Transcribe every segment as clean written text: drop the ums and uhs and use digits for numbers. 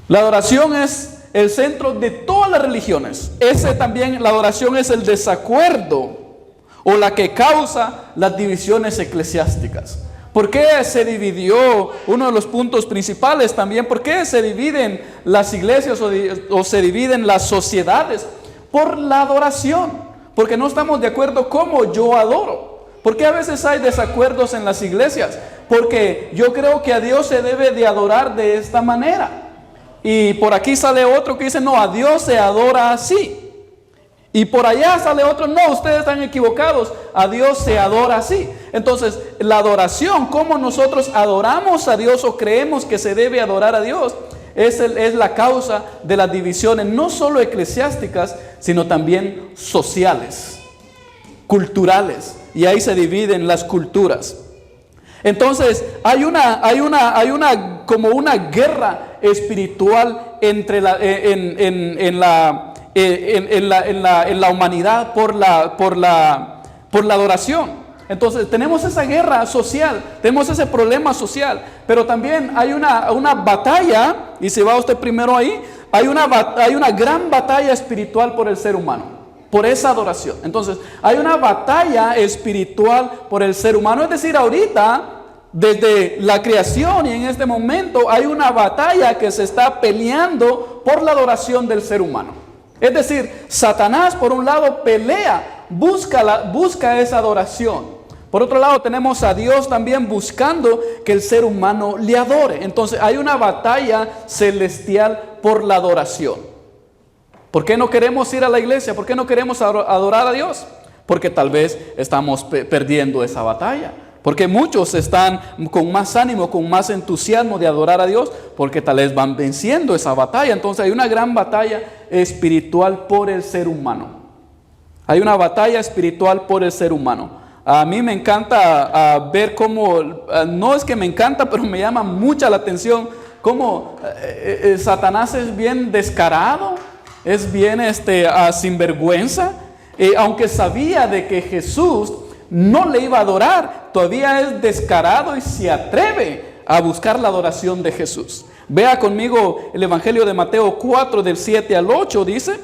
La adoración es el centro de todas las religiones. La adoración es el desacuerdo o la que causa las divisiones eclesiásticas. ¿Por qué se dividió? Uno de los puntos principales también, ¿por qué se dividen las iglesias o se dividen las sociedades? Por la adoración, porque no estamos de acuerdo cómo yo adoro. ¿Por qué a veces hay desacuerdos en las iglesias? Porque yo creo que a Dios se debe de adorar de esta manera. Y por aquí sale otro que dice, no, a Dios se adora así. Y por allá sale otro, no, ustedes están equivocados, a Dios se adora así. Entonces, la adoración, cómo nosotros adoramos a Dios o creemos que se debe adorar a Dios, es la causa de las divisiones, no solo eclesiásticas, sino también sociales, culturales. Y ahí se dividen las culturas. Entonces, hay como una guerra espiritual entre en la humanidad por la adoración. Entonces tenemos esa guerra social, tenemos ese problema social, pero también hay una batalla, y si va usted primero ahí, hay una gran batalla espiritual por el ser humano, por esa adoración. Entonces hay una batalla espiritual por el ser humano, es decir, ahorita, desde la creación y en este momento, hay una batalla que se está peleando por la adoración del ser humano. Es decir, Satanás por un lado pelea, busca esa adoración. Por otro lado tenemos a Dios también buscando que el ser humano le adore. Entonces hay una batalla celestial por la adoración. ¿Por qué no queremos ir a la iglesia? ¿Por qué no queremos adorar a Dios? Porque tal vez estamos perdiendo esa batalla. Porque muchos están con más ánimo, con más entusiasmo de adorar a Dios, porque tal vez van venciendo esa batalla. Entonces hay una gran batalla espiritual por el ser humano. Hay una batalla espiritual por el ser humano. A mí me encanta ver cómo, no es que me encanta, pero me llama mucha la atención cómo Satanás es bien descarado, es bien sinvergüenza, aunque sabía de que Jesús no le iba a adorar, todavía es descarado y se atreve a buscar la adoración de Jesús. Vea conmigo el Evangelio de Mateo 4 del 7 al 8, dice: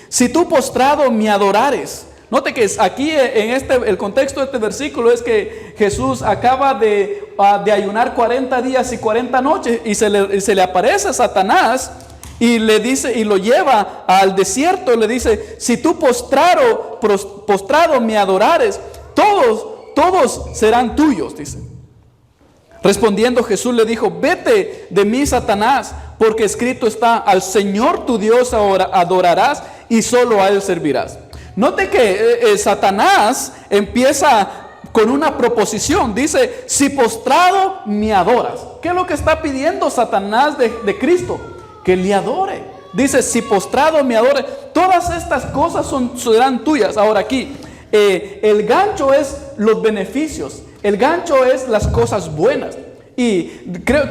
si tú postrado me adorares. Note que aquí el contexto de este versículo es que Jesús acaba de ayunar 40 días y 40 noches y se le aparece a Satanás y le dice, y lo lleva al desierto, y le dice: si tú postrado me adorares, todos serán tuyos, dice. Respondiendo Jesús le dijo: vete de mí, Satanás, porque escrito está: al Señor tu Dios adorarás y solo a Él servirás. Note que Satanás empieza con una proposición, dice: si postrado me adoras. ¿Qué es lo que está pidiendo Satanás de Cristo? Que le adore. Dice: si postrado me adore, todas estas cosas serán tuyas. Ahora aquí, el gancho es los beneficios, el gancho es las cosas buenas. Y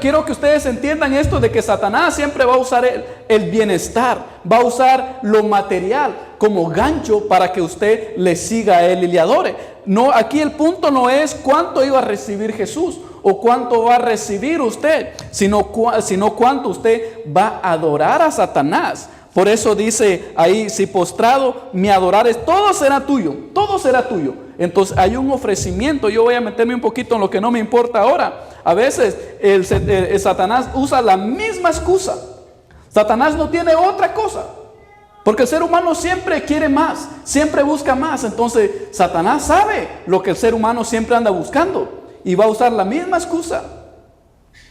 quiero que ustedes entiendan esto, de que Satanás siempre va a usar el bienestar, va a usar lo material como gancho para que usted le siga a Él y le adore. No, aquí el punto no es cuánto iba a recibir Jesús o cuánto va a recibir usted, sino cuánto usted va a adorar a Satanás. Por eso dice ahí: si postrado me adorares, todo será tuyo, todo será tuyo. Entonces hay un ofrecimiento. Yo voy a meterme un poquito en lo que no me importa ahora. A veces el Satanás usa la misma excusa. Satanás no tiene otra cosa, porque el ser humano siempre quiere más, siempre busca más. Entonces Satanás sabe lo que el ser humano siempre anda buscando y va a usar la misma excusa.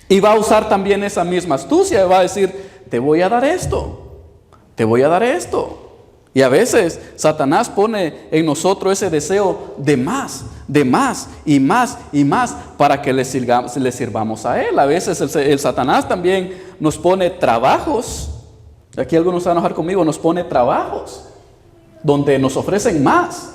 Y va a usar también esa misma astucia y va a decir: te voy a dar esto. Te voy a dar esto. Y a veces Satanás pone en nosotros ese deseo de más y más y más para que le sirvamos a Él. A veces el Satanás también nos pone trabajos. Aquí algunos se van a enojar conmigo. Nos pone trabajos donde nos ofrecen más.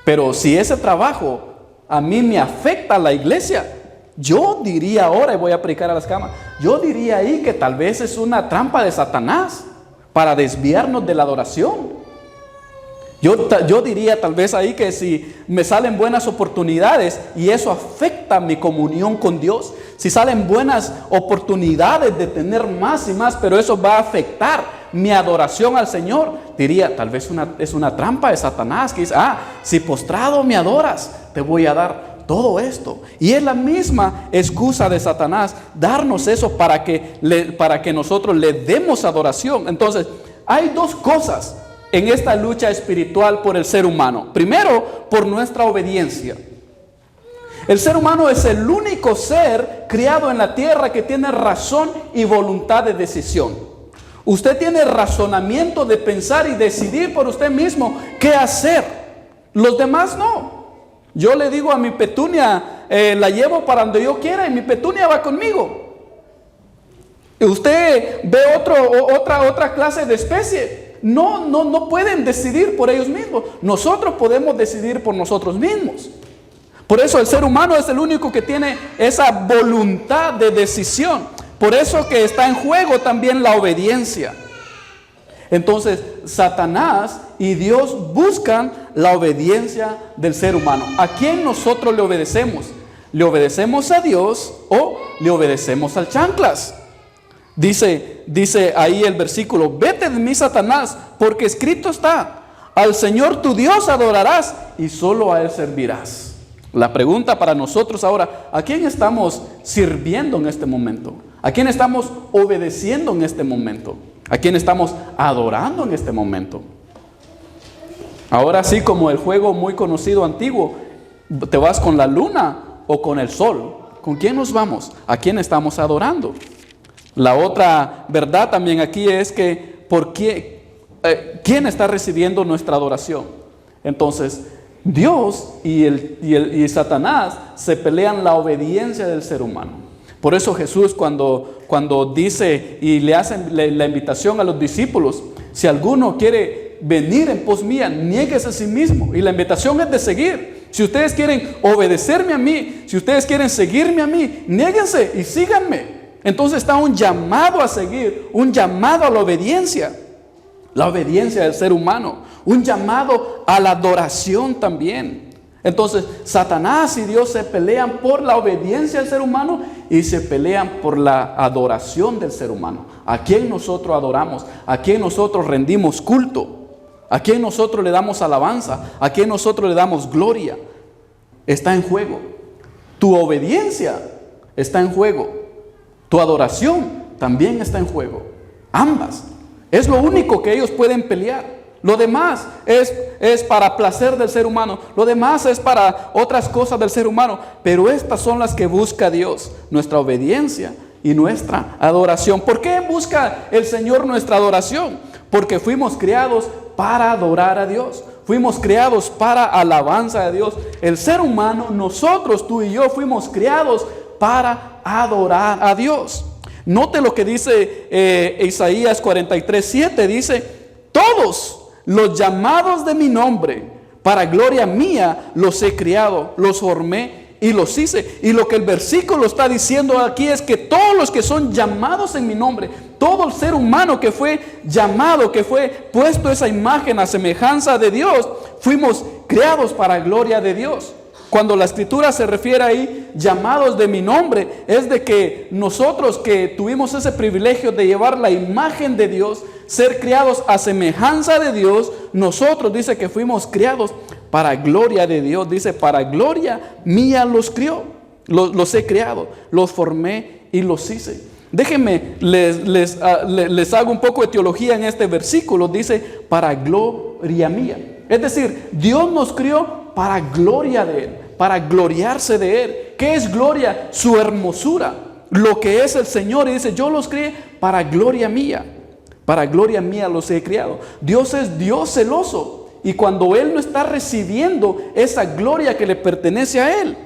Pero si ese trabajo a mí me afecta a la iglesia, yo diría ahora, y voy a predicar a las camas, yo diría ahí que tal vez es una trampa de Satanás para desviarnos de la adoración. Yo diría tal vez ahí que si me salen buenas oportunidades y eso afecta mi comunión con Dios, si salen buenas oportunidades de tener más y más, pero eso va a afectar mi adoración al Señor, diría, tal vez es una trampa de Satanás que dice, si postrado me adoras, te voy a dar todo esto. Y es la misma excusa de Satanás, darnos eso para que nosotros le demos adoración. Entonces, hay dos cosas en esta lucha espiritual por el ser humano. Primero, por nuestra obediencia. El ser humano es el único ser criado en la tierra que tiene razón y voluntad de decisión. Usted tiene razonamiento de pensar y decidir por usted mismo qué hacer. Los demás no. Yo le digo a mi petunia, la llevo para donde yo quiera y mi petunia va conmigo. Y usted ve otra clase de especie. No pueden decidir por ellos mismos. Nosotros podemos decidir por nosotros mismos. Por eso el ser humano es el único que tiene esa voluntad de decisión. Por eso que está en juego también la obediencia. Entonces, Satanás y Dios buscan la obediencia del ser humano. ¿A quién nosotros le obedecemos? ¿Le obedecemos a Dios o le obedecemos al chanclas? Dice ahí el versículo, vete de mí, Satanás, porque escrito está, al Señor tu Dios adorarás y solo a Él servirás. La pregunta para nosotros ahora, ¿a quién estamos sirviendo en este momento? ¿A quién estamos obedeciendo en este momento? ¿A quién estamos adorando en este momento? Ahora sí, como el juego muy conocido antiguo, ¿te vas con la luna o con el sol? ¿Con quién nos vamos? ¿A quién estamos adorando? La otra verdad también aquí es que ¿quién está recibiendo nuestra adoración? Entonces, Dios y Satanás se pelean la obediencia del ser humano. Por eso Jesús cuando dice y le hacen la invitación a los discípulos, si alguno quiere venir en pos mía, niéguese a sí mismo. Y la invitación es de seguir. Si ustedes quieren obedecerme a mí, si ustedes quieren seguirme a mí, niéguense y síganme. Entonces está un llamado a seguir, un llamado a la obediencia del ser humano, un llamado a la adoración también. Entonces Satanás y Dios se pelean por la obediencia del ser humano y se pelean por la adoración del ser humano. ¿A quién nosotros adoramos? ¿A quién nosotros rendimos culto? ¿A quién nosotros le damos alabanza? ¿A quién nosotros le damos gloria? Está en juego. Tu obediencia está en juego. Tu adoración también está en juego. Ambas. Es lo único que ellos pueden pelear. Lo demás es para placer del ser humano. Lo demás es para otras cosas del ser humano. Pero estas son las que busca Dios. Nuestra obediencia y nuestra adoración. ¿Por qué busca el Señor nuestra adoración? Porque fuimos creados para adorar a Dios. Fuimos creados para alabanza de Dios. El ser humano, nosotros, tú y yo, fuimos creados para adorar a Dios. Note lo que dice Isaías 43:7. Dice, todos los llamados de mi nombre, para gloria mía, los he criado, los formé y los hice. Y lo que el versículo está diciendo aquí es que todos los que son llamados en mi nombre, todo el ser humano que fue llamado, que fue puesto esa imagen a semejanza de Dios, fuimos creados para gloria de Dios. Cuando la escritura se refiere ahí, llamados de mi nombre, es de que nosotros que tuvimos ese privilegio de llevar la imagen de Dios, ser criados a semejanza de Dios, nosotros dice que fuimos criados para gloria de Dios. Dice, para gloria mía los crió, los he creado, los formé y los hice. Déjenme, les hago un poco de teología en este versículo. Dice, para gloria mía. Es decir, Dios nos crió para gloria de Él, para gloriarse de Él. ¿Qué es gloria? Su hermosura, lo que es el Señor. Y dice, yo los crié para gloria mía. Para gloria mía los he criado. Dios es Dios celoso. Y cuando Él no está recibiendo esa gloria que le pertenece a Él,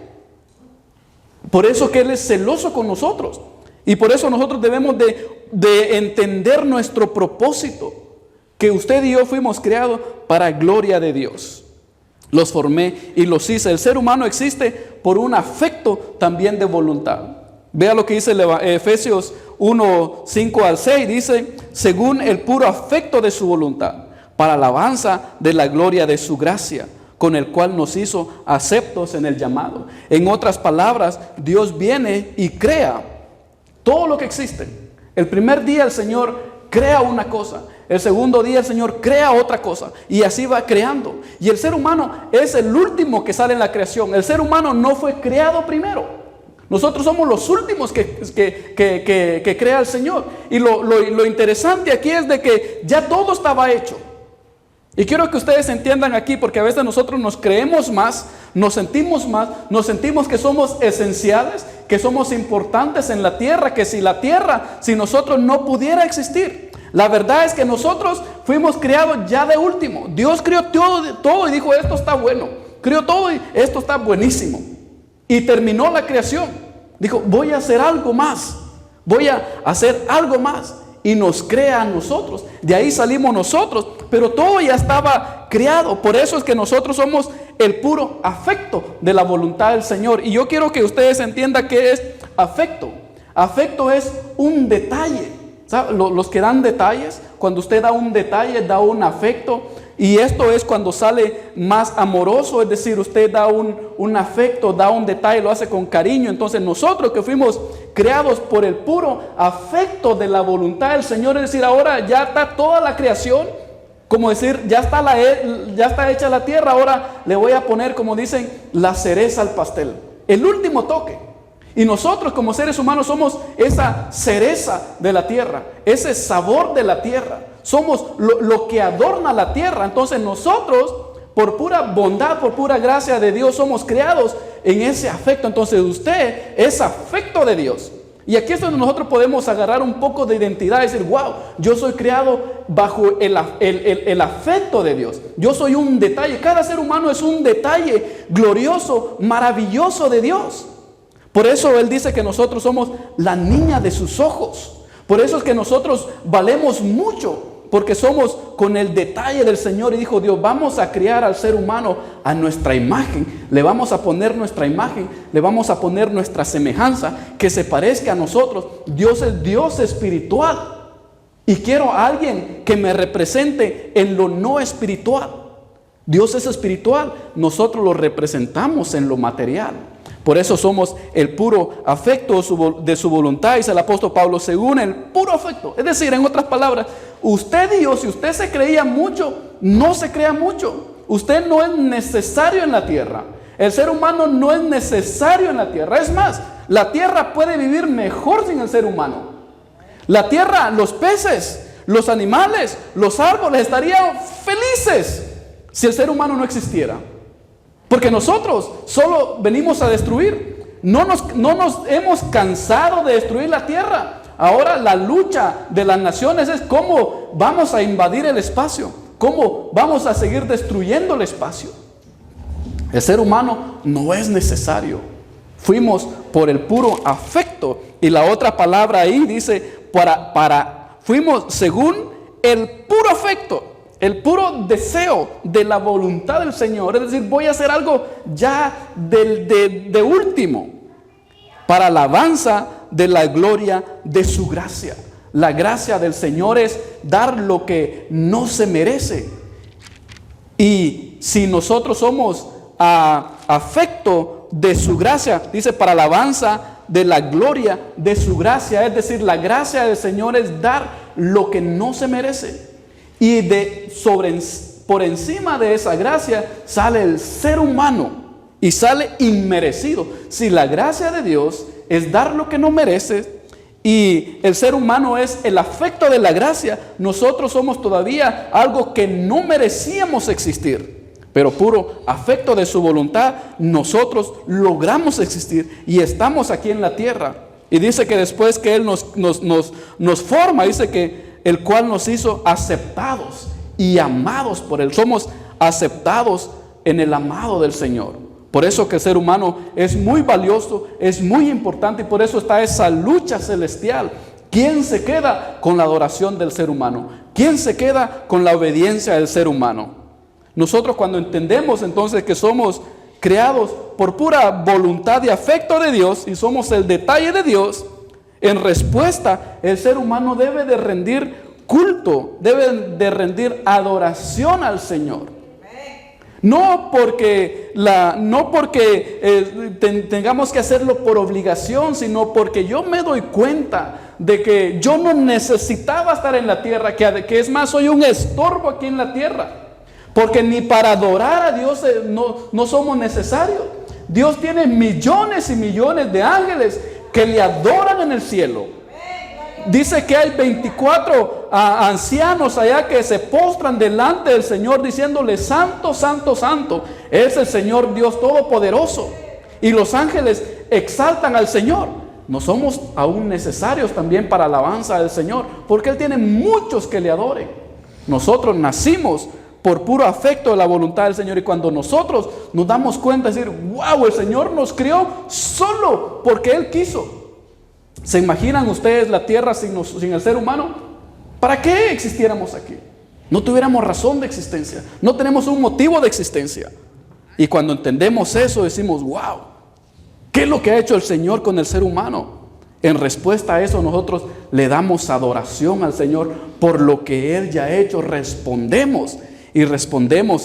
por eso que Él es celoso con nosotros. Y por eso nosotros debemos de entender nuestro propósito. Que usted y yo fuimos creados para gloria de Dios. Los formé y los hice. El ser humano existe por un afecto también de voluntad. Vea lo que dice Efesios 1:5-6. Dice, según el puro afecto de su voluntad, para alabanza de la gloria de su gracia, con el cual nos hizo aceptos en el llamado. En otras palabras, Dios viene y crea todo lo que existe. El primer día el Señor crea una cosa, el segundo día el Señor crea otra cosa, y así va creando. Y el ser humano es el último que sale en la creación. El ser humano no fue creado primero. Nosotros somos los últimos que crea el Señor. Y lo interesante aquí es de que ya todo estaba hecho. Y quiero que ustedes entiendan aquí, porque a veces nosotros nos creemos más, nos sentimos que somos esenciales, que somos importantes en la tierra, que si nosotros no pudiera existir. La verdad es que nosotros fuimos creados ya de último. Dios creó todo y dijo, esto está bueno. Creó todo y esto está buenísimo. Y terminó la creación. Dijo, voy a hacer algo más. Voy a hacer algo más. Y nos crea a nosotros. De ahí salimos nosotros. Pero todo ya estaba creado. Por eso es que nosotros somos el puro afecto de la voluntad del Señor. Y yo quiero que ustedes entiendan qué es afecto. Afecto es un detalle. ¿Sabe? Los que dan detalles, cuando usted da un detalle, da un afecto. Y esto es cuando sale más amoroso, es decir, usted da un afecto, da un detalle, lo hace con cariño. Entonces nosotros que fuimos creados por el puro afecto de la voluntad del Señor, es decir, ahora ya está toda la creación, como decir, ya está hecha la tierra, ahora le voy a poner, como dicen, la cereza al pastel, el último toque. Y nosotros como seres humanos somos esa cereza de la tierra, ese sabor de la tierra. Somos lo que adorna la tierra. Entonces nosotros, por pura bondad, por pura gracia de Dios, somos creados en ese afecto. Entonces usted es afecto de Dios. Y aquí es donde nosotros podemos agarrar un poco de identidad y decir, wow, yo soy creado bajo el afecto de Dios. Yo soy un detalle. Cada ser humano es un detalle glorioso, maravilloso de Dios. Por eso Él dice que nosotros somos la niña de sus ojos. Por eso es que nosotros valemos mucho, porque somos con el detalle del Señor. Y dijo Dios, vamos a crear al ser humano a nuestra imagen. Le vamos a poner nuestra imagen, le vamos a poner nuestra semejanza, que se parezca a nosotros. Dios es Dios espiritual. Y quiero a alguien que me represente en lo no espiritual. Dios es espiritual, nosotros lo representamos en lo material. Por eso somos el puro afecto de su voluntad, dice el apóstol Pablo, según el puro afecto. Es decir, en otras palabras, usted y yo, si usted se creía mucho, no se crea mucho. Usted no es necesario en la tierra. El ser humano no es necesario en la tierra. Es más, la tierra puede vivir mejor sin el ser humano. La tierra, los peces, los animales, los árboles estarían felices si el ser humano no existiera. Porque nosotros solo venimos a destruir. No nos hemos cansado de destruir la tierra. Ahora la lucha de las naciones es cómo vamos a invadir el espacio. Cómo vamos a seguir destruyendo el espacio. El ser humano no es necesario. Fuimos por el puro afecto. Y la otra palabra ahí dice, fuimos según el puro afecto. El puro deseo de la voluntad del Señor. Es decir, voy a hacer algo ya de último. Para alabanza de la gloria de su gracia. La gracia del Señor es dar lo que no se merece. Y si nosotros somos afecto de su gracia, dice para alabanza de la gloria de su gracia. Es decir, la gracia del Señor es dar lo que no se merece. Y por encima de esa gracia sale el ser humano y sale inmerecido. Si la gracia de Dios es dar lo que no merece y el ser humano es el afecto de la gracia, nosotros somos todavía algo que no merecíamos existir. Pero puro afecto de su voluntad, nosotros logramos existir y estamos aquí en la tierra. Y dice que después que Él nos forma, dice que el cual nos hizo aceptados y amados por Él. Somos aceptados en el amado del Señor. Por eso que el ser humano es muy valioso, es muy importante y por eso está esa lucha celestial. ¿Quién se queda con la adoración del ser humano? ¿Quién se queda con la obediencia del ser humano? Nosotros cuando entendemos entonces que somos creados por pura voluntad y afecto de Dios y somos el detalle de Dios, en respuesta, el ser humano debe de rendir culto, deben de rendir adoración al Señor. No porque tengamos que hacerlo por obligación, sino porque yo me doy cuenta de que yo no necesitaba estar en la tierra, que es más, soy un estorbo aquí en la tierra. Porque ni para adorar a Dios no somos necesarios. Dios tiene millones y millones de ángeles que le adoran en el cielo. Dice que hay 24 ancianos allá que se postran delante del Señor diciéndole: santo, santo, santo es el Señor Dios Todopoderoso. Y los ángeles exaltan al Señor. No somos aún necesarios también para la alabanza del Señor, porque Él tiene muchos que le adoren. Nosotros nacimos por puro afecto de la voluntad del Señor, y cuando nosotros nos damos cuenta, decir: wow, el Señor nos crió solo porque Él quiso. ¿Se imaginan ustedes la tierra sin el ser humano? ¿Para qué existiéramos aquí? No tuviéramos razón de existencia, no tenemos un motivo de existencia. Y cuando entendemos eso, decimos: wow, ¿qué es lo que ha hecho el Señor con el ser humano? En respuesta a eso, nosotros le damos adoración al Señor por lo que Él ya ha hecho. Respondemos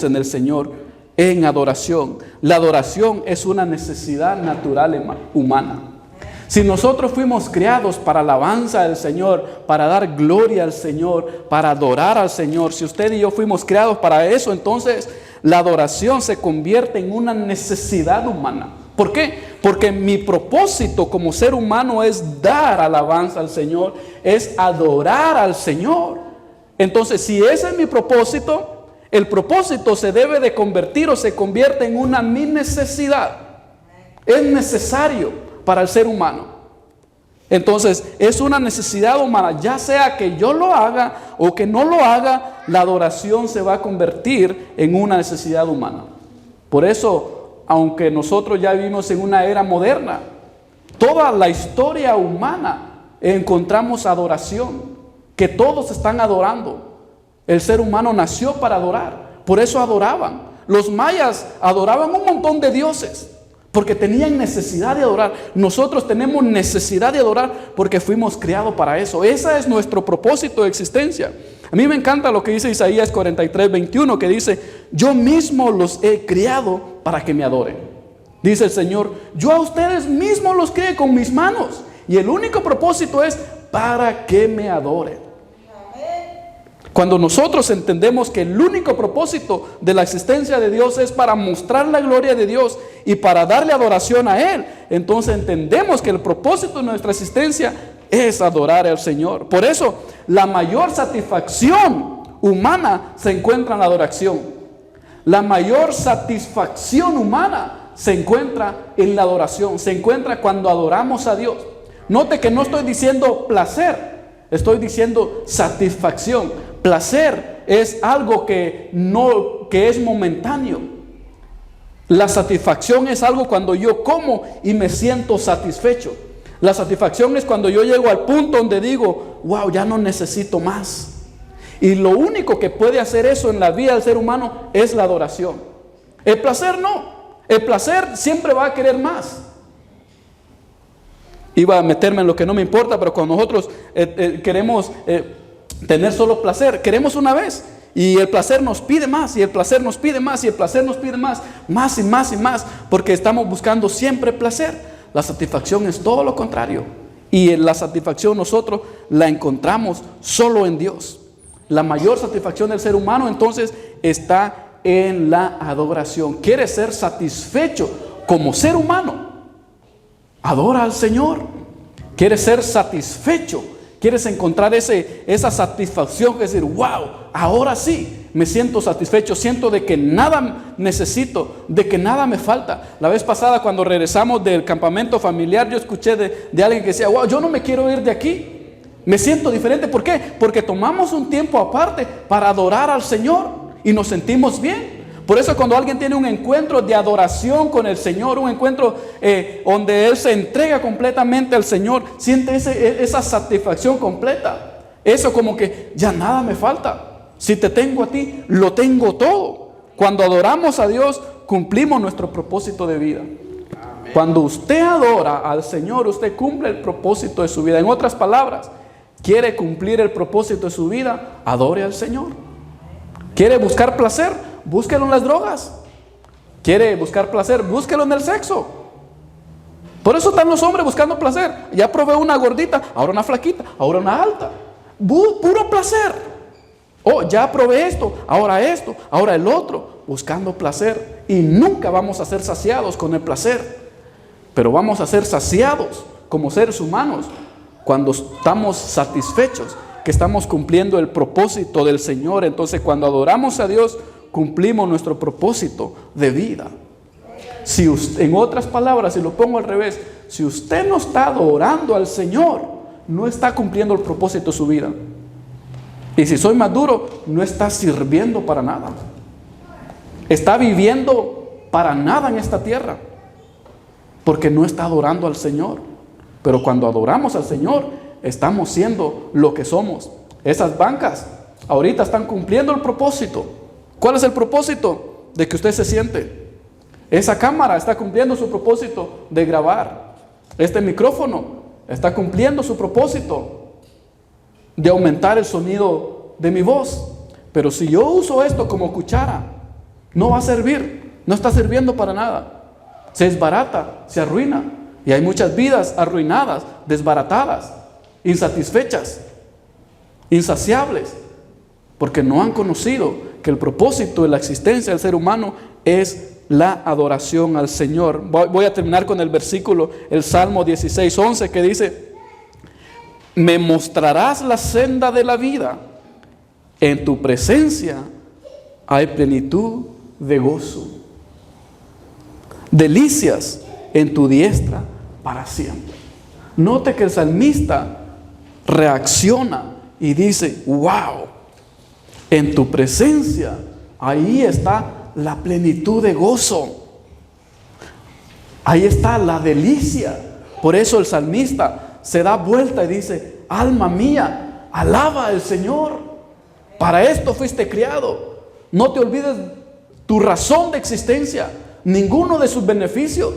en el Señor en adoración. La adoración es una necesidad natural humana. Si nosotros fuimos creados para alabanza del Señor, para dar gloria al Señor, para adorar al Señor, si usted y yo fuimos creados para eso, entonces la adoración se convierte en una necesidad humana. ¿Por qué? Porque mi propósito como ser humano es dar alabanza al Señor, es adorar al Señor. Entonces, si ese es mi propósito, el propósito se debe de convertir o se convierte en una mi necesidad. Es necesario para el ser humano. Entonces es una necesidad humana, ya sea que yo lo haga o que no lo haga, la adoración se va a convertir en una necesidad humana. Por eso, aunque nosotros ya vivimos en una era moderna, toda la historia humana encontramos adoración, que todos están adorando. El ser humano nació para adorar, por eso adoraban. Los mayas adoraban un montón de dioses, porque tenían necesidad de adorar. Nosotros tenemos necesidad de adorar porque fuimos creados para eso. Ese es nuestro propósito de existencia. A mí me encanta lo que dice Isaías 43:21, que dice: yo mismo los he criado para que me adoren. Dice el Señor: yo a ustedes mismos los creé con mis manos, y el único propósito es para que me adoren. Cuando nosotros entendemos que el único propósito de la existencia de Dios es para mostrar la gloria de Dios y para darle adoración a Él, entonces entendemos que el propósito de nuestra existencia es adorar al Señor. Por eso, la mayor satisfacción humana se encuentra en la adoración. La mayor satisfacción humana se encuentra en la adoración. Se encuentra cuando adoramos a Dios. Note que no estoy diciendo placer, estoy diciendo satisfacción. Placer es algo que es momentáneo. La satisfacción es algo cuando yo como y me siento satisfecho. La satisfacción es cuando yo llego al punto donde digo: wow, ya no necesito más. Y lo único que puede hacer eso en la vida del ser humano es la adoración. El placer no. El placer siempre va a querer más. Iba a meterme en lo que no me importa, pero cuando nosotros queremos tener solo placer, queremos una vez, y el placer nos pide más, y el placer nos pide más, y el placer nos pide más y más y más, porque estamos buscando siempre placer. La satisfacción es todo lo contrario, y la satisfacción nosotros la encontramos solo en Dios. La mayor satisfacción del ser humano entonces está en la adoración. ¿Quieres ser satisfecho como ser humano? Adora al Señor. ¿Quieres ser satisfecho? ¿Quieres encontrar esa satisfacción? Es decir: wow, ahora sí me siento satisfecho, siento de que nada necesito, de que nada me falta. La vez pasada, cuando regresamos del campamento familiar, yo escuché de alguien que decía: wow, yo no me quiero ir de aquí, me siento diferente. ¿Por qué? Porque tomamos un tiempo aparte para adorar al Señor y nos sentimos bien. Por eso, cuando alguien tiene un encuentro de adoración con el Señor, un encuentro donde Él se entrega completamente al Señor, siente esa satisfacción completa. Eso como que ya nada me falta. Si te tengo a ti, lo tengo todo. Cuando adoramos a Dios, cumplimos nuestro propósito de vida. Cuando usted adora al Señor, usted cumple el propósito de su vida. En otras palabras, quiere cumplir el propósito de su vida, adore al Señor. Quiere buscar placer, búsquelo en las drogas. Quiere buscar placer, búsquelo en el sexo. Por eso están los hombres buscando placer. Ya probé una gordita, ahora una flaquita, ahora una alta. Puro placer. Oh, ya probé esto, ahora el otro. Buscando placer. Y nunca vamos a ser saciados con el placer. Pero vamos a ser saciados como seres humanos cuando estamos satisfechos, que estamos cumpliendo el propósito del Señor. Entonces, cuando adoramos a Dios, cumplimos nuestro propósito de vida. Si usted, en otras palabras, si lo pongo al revés, si usted no está adorando al Señor, no está cumpliendo el propósito de su vida. Y si soy más duro, no está sirviendo para nada. Está viviendo para nada en esta tierra, porque no está adorando al Señor. Pero cuando adoramos al Señor, estamos siendo lo que somos. Esas bancas ahorita están cumpliendo el propósito. ¿Cuál es el propósito? De que usted se siente. Esa cámara está cumpliendo su propósito de grabar. Este micrófono está cumpliendo su propósito de aumentar el sonido de mi voz. Pero si yo uso esto como cuchara, no va a servir. No está sirviendo para nada. Se desbarata, se arruina. Y hay muchas vidas arruinadas, desbaratadas, insatisfechas, insaciables, porque no han conocido que el propósito de la existencia del ser humano es la adoración al Señor. Voy a terminar con el versículo, el Salmo 16:11, que dice: me mostrarás la senda de la vida, en tu presencia hay plenitud de gozo, delicias en tu diestra para siempre. Note que el salmista reacciona y dice: wow, en tu presencia ahí está la plenitud de gozo, ahí está la delicia. Por eso el salmista se da vuelta y dice: alma mía, alaba al Señor, para esto fuiste criado. No te olvides tu razón de existencia, ninguno de sus beneficios.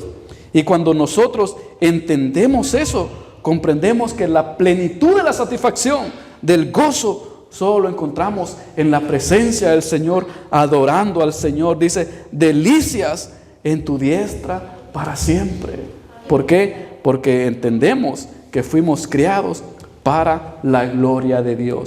Y cuando nosotros entendemos eso, comprendemos que la plenitud de la satisfacción, del gozo, solo lo encontramos en la presencia del Señor, adorando al Señor. Dice: delicias en tu diestra para siempre. ¿Por qué? Porque entendemos que fuimos criados para la gloria de Dios.